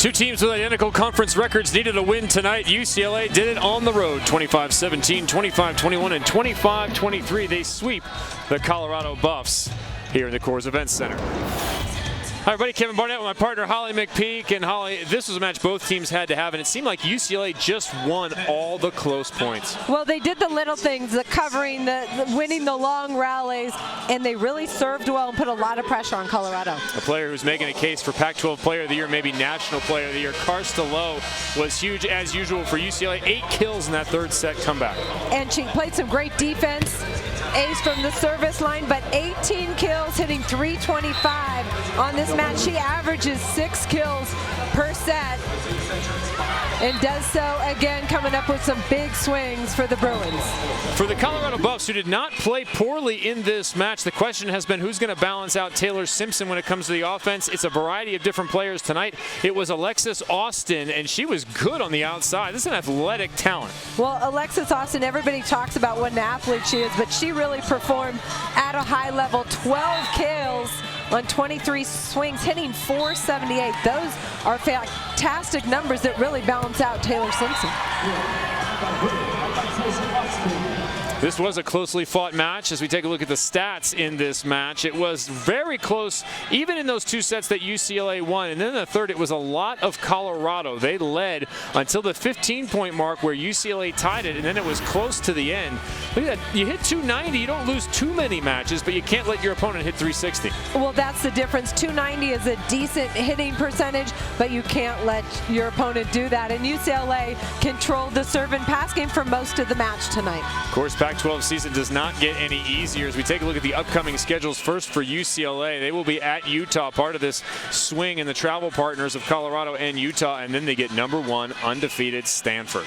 Two teams with identical conference records needed a win tonight. UCLA did it on the road, 25-17, 25-21, and 25-23. They sweep the Colorado Buffs here in the Coors Events Center. Hi everybody, Kevin Barnett with my partner Holly McPeak. And Holly, this was a match both teams had to have, and it seemed like UCLA just won all the close points. Well, they did the little things, the covering, the winning the long rallies, and they really served well and put a lot of pressure on Colorado. A player who's making a case for Pac-12 Player of the Year, maybe National Player of the Year, Karsta Lowe, was huge as usual for UCLA. 8 kills in that third set comeback. And she played some great defense. Ace from the service line, but 18 kills, hitting 325 on this match. She averages 6 kills per set and does so again, coming up with some big swings for the Bruins. For the Colorado Buffs, who did not play poorly in this match, the question has been who's going to balance out Taylor Simpson when it comes to the offense. It's a variety of different players tonight. It was Alexis Austin, and she was good on the outside. This is an athletic talent. Well, Alexis Austin, everybody talks about what an athlete she is, but she really performed at a high level. 12 kills on 23 swings, hitting 478. Those are fantastic numbers that really balance out Taylor Simpson. This was a closely fought match. As we take a look at the stats in this match, it was very close, even in those 2 sets that UCLA won. And then in the third, it was a lot of Colorado. They led until the 15-point mark where UCLA tied it, and then it was close to the end. Look at that. You hit 290, you don't lose too many matches, but you can't let your opponent hit 360. Well, that's the difference. 290 is a decent hitting percentage, but you can't let your opponent do that. And UCLA controlled the serve and pass game for most of the match tonight. Of course, Pac-12 season does not get any easier. As we take a look at the upcoming schedules, first for UCLA, they will be at Utah, part of this swing in the travel partners of Colorado and Utah, and then they get #1 undefeated Stanford.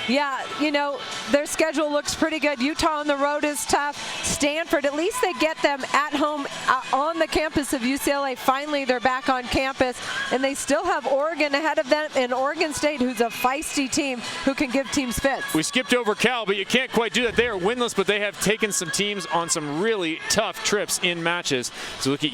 Yeah, you know, their schedule looks pretty good. Utah on the road is tough. Stanford, at least they get them at home on the campus of UCLA. Finally, they're back on campus, and they still have Oregon ahead of them, and Oregon State, who's a feisty team who can give teams fits. We skipped over Cal, but you can't quite do that. They are winless, but they have taken some teams on some really tough trips in matches. So look at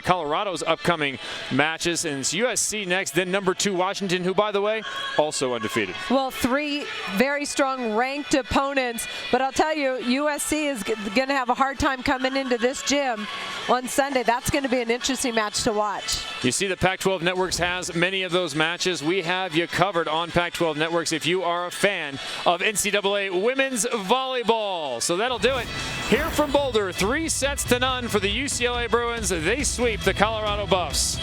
Colorado's upcoming matches, and it's USC next, then #2 Washington, who, by the way, also undefeated. Well, 3 very strong ranked opponents, but I'll tell you, USC is going to have a hard time coming into this gym on Sunday. That's going to be an interesting match to watch. You see that Pac-12 Networks has many of those matches. We have you covered on Pac-12 Networks if you are a fan of NCAA women's volleyball. So that'll do it. Here from Boulder, 3-0 for the UCLA Bruins. They sweep the Colorado Buffs.